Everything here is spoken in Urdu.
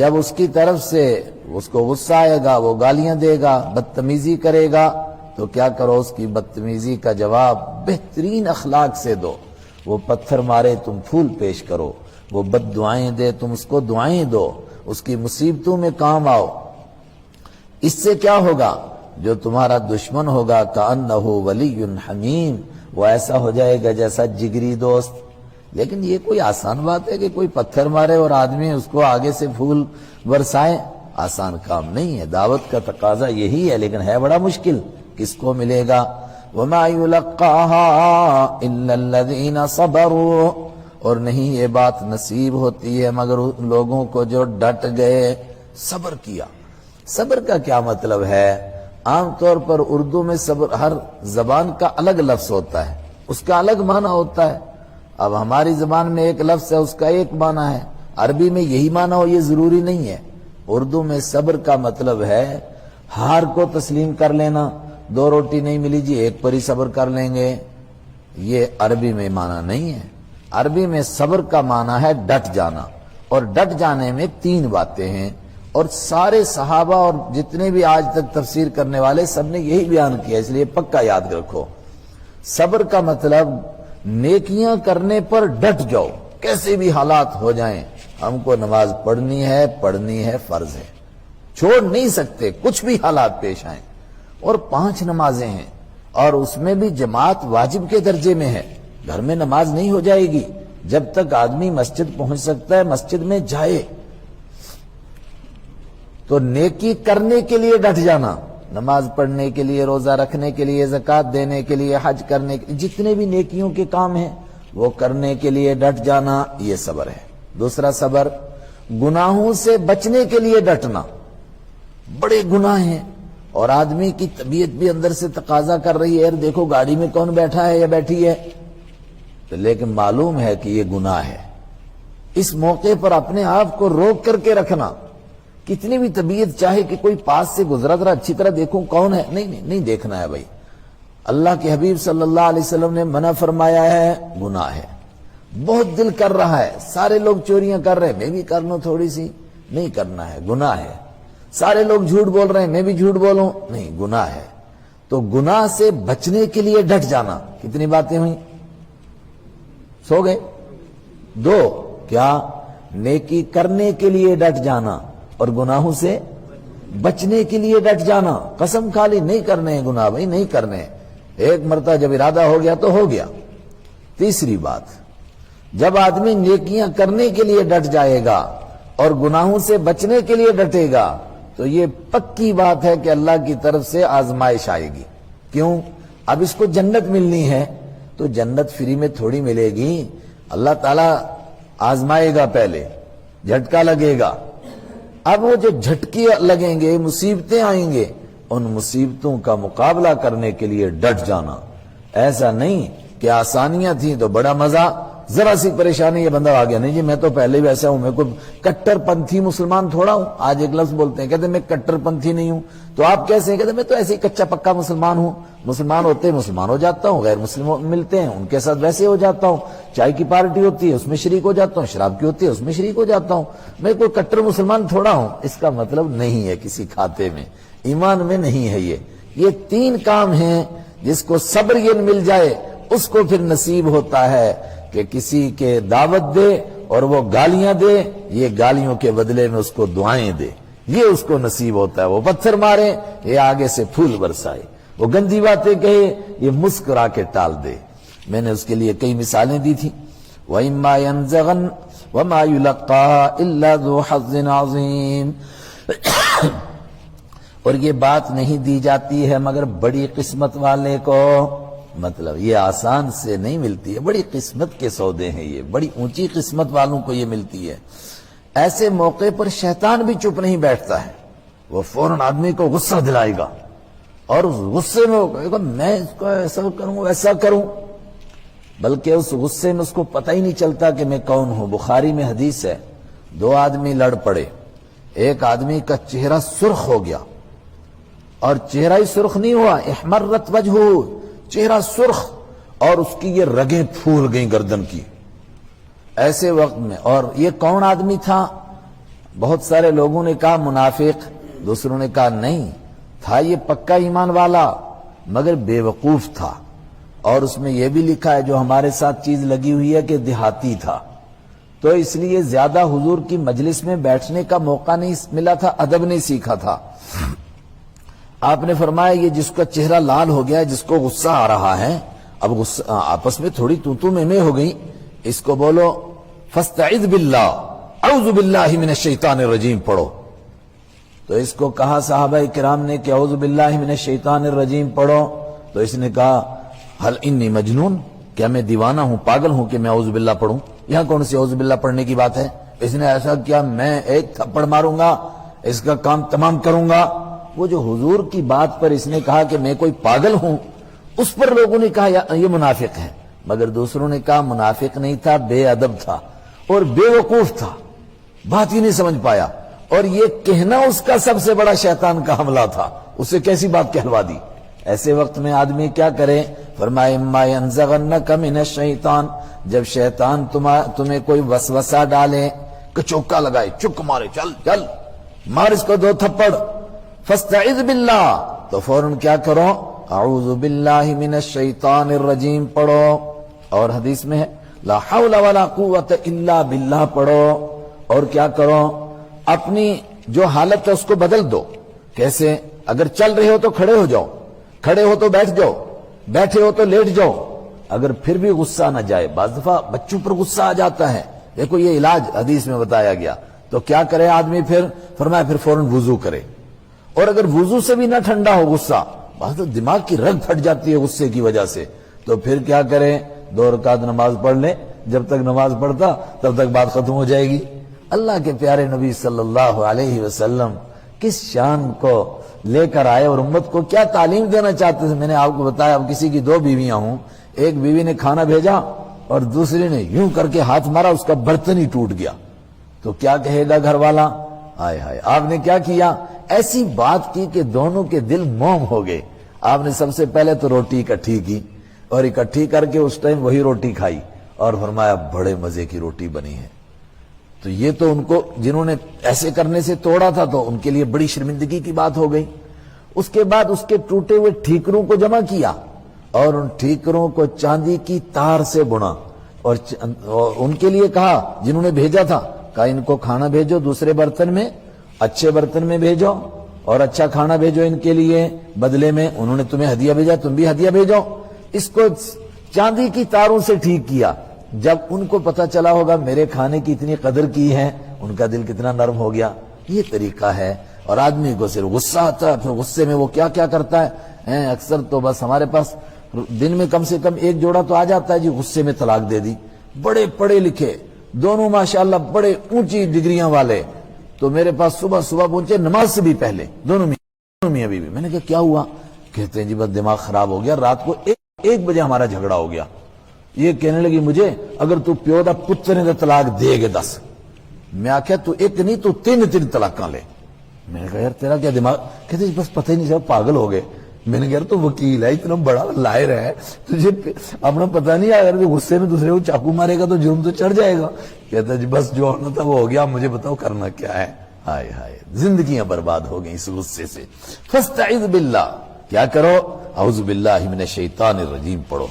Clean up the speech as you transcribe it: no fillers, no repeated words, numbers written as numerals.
جب اس کی طرف سے اس کو غصہ آئے گا وہ گالیاں دے گا، بدتمیزی کرے گا، تو کیا کرو، اس کی بدتمیزی کا جواب بہترین اخلاق سے دو۔ وہ پتھر مارے تم پھول پیش کرو، وہ بد دعائیں دے تم اس کو دعائیں دو، اس کی مصیبتوں میں کام آؤ۔ اس سے کیا ہوگا، جو تمہارا دشمن ہوگا کأنہ ولی حمیم، وہ ایسا ہو جائے گا جیسا جگری دوست۔ لیکن یہ کوئی آسان بات ہے کہ کوئی پتھر مارے اور آدمی اس کو آگے سے پھول برسائے؟ آسان کام نہیں ہے، دعوت کا تقاضا یہی ہے، لیکن ہے بڑا مشکل۔ کس کو ملے گا؟ وَمَا يُلَقَّاهَا إِلَّا الَّذِينَ صَبَرُوا، اور نہیں یہ بات نصیب ہوتی ہے مگر ان لوگوں کو جو ڈٹ گئے، صبر کیا۔ صبر کا کیا مطلب ہے؟ عام طور پر اردو میں صبر ہر زبان کا الگ لفظ ہوتا ہے، اس کا الگ معنی ہوتا ہے۔ اب ہماری زبان میں ایک لفظ ہے، اس کا ایک معنی ہے، عربی میں یہی معنی ہو یہ ضروری نہیں ہے۔ اردو میں صبر کا مطلب ہے ہار کو تسلیم کر لینا، 2 روٹی نہیں ملی جی ایک پر ہی صبر کر لیں گے، یہ عربی میں معنی نہیں ہے۔ عربی میں صبر کا معنی ہے ڈٹ جانا، اور ڈٹ جانے میں 3 باتیں ہیں، اور سارے صحابہ اور جتنے بھی آج تک تفسیر کرنے والے سب نے یہی بیان کیا، اس لیے پکا یاد رکھو۔ صبر کا مطلب نیکیاں کرنے پر ڈٹ جاؤ، کیسے بھی حالات ہو جائیں، ہم کو نماز پڑھنی ہے فرض ہے، چھوڑ نہیں سکتے کچھ بھی حالات پیش آئیں۔ اور 5 نمازیں ہیں، اور اس میں بھی جماعت واجب کے درجے میں ہے، گھر میں نماز نہیں ہو جائے گی، جب تک آدمی مسجد پہنچ سکتا ہے مسجد میں جائے۔ تو نیکی کرنے کے لیے ڈٹ جانا، نماز پڑھنے کے لیے، روزہ رکھنے کے لیے، زکوٰۃ دینے کے لیے، حج کرنے کے لیے، جتنے بھی نیکیوں کے کام ہیں وہ کرنے کے لیے ڈٹ جانا، یہ صبر ہے۔ دوسرا صبر، گناہوں سے بچنے کے لیے ڈٹنا۔ بڑے گناہ ہیں اور آدمی کی طبیعت بھی اندر سے تقاضا کر رہی ہے، یار دیکھو گاڑی میں کون بیٹھا ہے یا بیٹھی ہے، لیکن معلوم ہے کہ یہ گناہ ہے۔ اس موقع پر اپنے آپ کو روک کر کے رکھنا، کتنی بھی طبیعت چاہے کہ کوئی پاس سے گزرا ذرا اچھی طرح دیکھوں کون ہے، نہیں دیکھنا ہے بھائی۔ اللہ کے حبیب صلی اللہ علیہ وسلم نے منع فرمایا ہے، گناہ ہے۔ بہت دل کر رہا ہے، سارے لوگ چوریاں کر رہے ہیں میں بھی کر لوں تھوڑی سی، نہیں کرنا ہے، گناہ ہے۔ سارے لوگ جھوٹ بول رہے ہیں میں بھی جھوٹ بولوں، نہیں، گناہ ہے۔ تو گناہ سے بچنے کے لیے ڈٹ جانا۔ کتنی باتیں ہوئیں؟ سو گئے؟ 2، کیا؟ نیکی کرنے کے لیے ڈٹ جانا اور گناہوں سے بچنے کے لیے ڈٹ جانا۔ قسم کھا لی نہیں کرنے ہیں گناہ بھائی، نہیں کرنے، ایک مرتبہ جب ارادہ ہو گیا تو ہو گیا۔ تیسری بات، جب آدمی نیکیاں کرنے کے لیے ڈٹ جائے گا اور گناہوں سے بچنے کے لیے ڈٹے گا تو یہ پکی بات ہے کہ اللہ کی طرف سے آزمائش آئے گی۔ کیوں؟ اب اس کو جنت ملنی ہے تو جنت فری میں تھوڑی ملے گی، اللہ تعالیٰ آزمائے گا، پہلے جھٹکا لگے گا۔ اب وہ جو جھٹکے لگیں گے، مصیبتیں آئیں گے، ان مصیبتوں کا مقابلہ کرنے کے لیے ڈٹ جانا۔ ایسا نہیں کہ آسانیاں تھیں تو بڑا مزہ، ذرا سی پریشانی یہ بندہ آ گیا، نہیں جی میں تو پہلے بھی ایسا ہوں، میں کوئی کٹر پنتھی مسلمان تھوڑا ہوں۔ آج ایک لفظ بولتے ہیں، کہتے ہیں میں کٹر پنتھی نہیں ہوں، تو آپ کیسے ہیں؟ کہتے ہیں میں تو ایسے ہی کچا پکا مسلمان ہوں، مسلمان ہوتے ہیں مسلمان ہو جاتا ہوں، غیر مسلم ملتے ہیں ان کے ساتھ ویسے ہو جاتا ہوں، چائے کی پارٹی ہوتی ہے اس میں شریک ہو جاتا ہوں، شراب کی ہوتی ہے اس میں شریک ہو جاتا ہوں، میں کوئی کٹر مسلمان تھوڑا ہوں۔ اس کا مطلب نہیں ہے کسی کھاتے میں، ایمان میں نہیں ہے۔ یہ 3 کام ہیں، جس کو صبر یہ مل جائے اس کو پھر نصیب ہوتا ہے کہ کسی کے دعوت دے اور وہ گالیاں دے، یہ گالیوں کے بدلے میں اس کو دعائیں دے، یہ اس کو نصیب ہوتا ہے۔ وہ پتھر مارے، یہ آگے سے پھول برسائے، وہ گندی باتیں کہے، یہ مسکرا کے ٹال دے۔ میں نے اس کے لیے کئی مثالیں دی تھی۔ وَإِمَّا يَنزَغَنَّ وَمَا يُلَقَّاهَا إِلَّا ذُو حَظٍّ عَظِيمٍ، اور یہ بات نہیں دی جاتی ہے مگر بڑی قسمت والے کو، مطلب یہ آسان سے نہیں ملتی ہے، بڑی قسمت کے سودے ہیں، یہ بڑی اونچی قسمت والوں کو یہ ملتی ہے۔ ایسے موقع پر شیطان بھی چپ نہیں بیٹھتا ہے، وہ فوراً آدمی کو غصہ دلائے گا، اور اس غصے میں وہ کہے گا میں اس کو ایسا کروں ویسا کروں، بلکہ اس غصے میں اس کو پتہ ہی نہیں چلتا کہ میں کون ہوں۔ بخاری میں حدیث ہے، 2 آدمی لڑ پڑے، ایک آدمی کا چہرہ سرخ ہو گیا، اور چہرہ ہی سرخ نہیں ہوا، احمرت وجہہ، چہرہ سرخ، اور اس کی یہ رگیں پھول گئیں گردن کی ایسے وقت میں۔ اور یہ کون آدمی تھا؟ بہت سارے لوگوں نے کہا منافق، دوسروں نے کہا نہیں تھا یہ پکا ایمان والا مگر بے وقوف تھا، اور اس میں یہ بھی لکھا ہے جو ہمارے ساتھ چیز لگی ہوئی ہے کہ دیہاتی تھا، تو اس لیے زیادہ حضور کی مجلس میں بیٹھنے کا موقع نہیں ملا تھا، ادب نہیں سیکھا تھا۔ آپ نے فرمایا یہ جس کا چہرہ لال ہو گیا ہے، جس کو غصہ آ رہا ہے، اب غصہ آپس میں تھوڑی تو میں ہو گئی، اس کو بولو فاستعذ باللہ اعوذ باللہ من الشیطان الرجیم پڑھو۔ تو اس کو کہا صحابہ کرام نے کہ اعوذ باللہ من الشیطان الرجیم پڑھو، تو اس نے کہا حل انی مجنون، کیا میں دیوانہ ہوں، پاگل ہوں کہ میں اعوذ باللہ پڑھوں؟ یہاں کون سی اعوذ باللہ پڑھنے کی بات ہے؟ اس نے ایسا کیا میں ایک تھپڑ ماروں گا، اس کا کام تمام کروں گا۔ وہ جو حضور کی بات پر اس نے کہا کہ میں کوئی پاگل ہوں، اس پر لوگوں نے کہا یہ منافق ہے، مگر دوسروں نے کہا منافق نہیں تھا، بے ادب تھا اور بے وقوف تھا، بات ہی نہیں سمجھ پایا، اور یہ کہنا اس کا سب سے بڑا شیطان کا حملہ تھا، اسے کیسی بات کہلوا دی۔ ایسے وقت میں آدمی کیا کرے؟ فرمائے اما ینزغنک من الشیطان، جب شیطان تمہیں کوئی وسوسہ ڈالے، کچوکا لگائے، چک مارے، چل چل مار اس کو 2 تھپڑ، فاستعذ باللہ، تو فوراً کیا کرو؟ اعوذ باللہ من الشیطان الرجیم پڑھو، اور حدیث میں ہے لا حول ولا قوت الا باللہ پڑھو، اور کیا کرو؟ اپنی جو حالت ہے اس کو بدل دو۔ کیسے؟ اگر چل رہے ہو تو کھڑے ہو جاؤ، کھڑے ہو تو بیٹھ جاؤ، بیٹھے ہو تو لیٹ جاؤ، اگر پھر بھی غصہ نہ جائے، بعض دفعہ بچوں پر غصہ آ جاتا ہے، دیکھو یہ علاج حدیث میں بتایا گیا، تو کیا کرے آدمی پھر؟ فرمایا پھر فوراً وضو کرے، اور اگر وضو سے بھی نہ ٹھنڈا ہو غصہ، بعض تو دماغ کی رگ پھٹ جاتی ہے غصے کی وجہ سے، تو پھر کیا کرے؟ 2 رکعت نماز پڑھ لے، جب تک نماز پڑھتا تب تک بات ختم ہو جائے گی۔ اللہ کے پیارے نبی صلی اللہ علیہ وسلم کس شان کو لے کر آئے اور امت کو کیا تعلیم دینا چاہتے تھے۔ میں نے آپ کو بتایا، اب کسی کی 2 بیویاں ہوں، ایک بیوی نے کھانا بھیجا اور دوسری نے یوں کر کے ہاتھ مارا، اس کا برتن ہی ٹوٹ گیا، تو کیا کہے گا گھر والا؟ ہائے ہائے، آپ نے کیا کیا؟ ایسی بات کی کہ دونوں کے دل موم ہو گئے۔ آپ نے سب سے پہلے تو روٹی اکٹھی کی، اور اکٹھی کر کے اس ٹائم وہی روٹی کھائی، اور فرمایا بڑے مزے کی روٹی بنی ہے۔ تو یہ تو ان کو جنہوں نے ایسے کرنے سے توڑا تھا تو ان کے لیے بڑی شرمندگی کی بات ہو گئی۔ اس کے بعد اس کے ٹوٹے ہوئے ٹھیکروں کو جمع کیا اور ان ٹھیکروں کو چاندی کی تار سے بنا، اور ان کے لیے کہا جنہوں نے بھیجا تھا، کہا ان کو کھانا بھیجو دوسرے برتن میں، اچھے برتن میں بھیجو، اور اچھا کھانا بھیجو ان کے لیے، بدلے میں انہوں نے تمہیں ہدیہ بھیجا، تم بھی ہدیہ بھیجو۔ اس کو چاندی کی تاروں سے ٹھیک کیا۔ جب ان کو پتا چلا ہوگا میرے کھانے کی اتنی قدر کی ہے، ان کا دل کتنا نرم ہو گیا۔ یہ طریقہ ہے۔ اور آدمی کو صرف غصہ آتا ہے، پھر غصے میں وہ کیا کیا کرتا ہے۔ اکثر تو بس ہمارے پاس دن میں کم سے کم 1 جوڑا تو آ جاتا ہے جی، غصے میں طلاق دے دی، بڑے پڑھے لکھے دونوں ماشاءاللہ، بڑے اونچی ڈگریاں والے، تو میرے پاس صبح پہنچے نماز سے بھی پہلے، دونوں میاں بیوی۔ میں نے کہا کیا ہوا؟ کہتے ہیں جی بس دماغ خراب ہو گیا، رات کو 1 بجے ہمارا جھگڑا ہو گیا، یہ کہنے لگی مجھے اگر تو پیو دا پتر نے طلاق دے گے 10، میں آخیا تو 1 نہیں تو 3 طلاقاں لے۔ میں نے کہا یار تیرا کیا دماغ؟ کہتے بس پتہ ہی نہیں چلا، پاگل ہو گئے۔ میں نے کہا تو وکیل ہے، اتنا بڑا لائر ہے، تجھے اپنا پتہ نہیں، اگر غصے میں دوسرے کو چاقو مارے گا تو جرم تو چڑھ جائے گا۔ کہتا جی بس جو ہونا تھا وہ ہو گیا، مجھے بتاؤ کرنا کیا ہے۔ ہائے ہائے، زندگیاں برباد ہو گئی اس غصے سے۔ فاستعذ باللہ، کیا کرو؟ اعوذ باللہ من الشیطان الرجیم پڑھو۔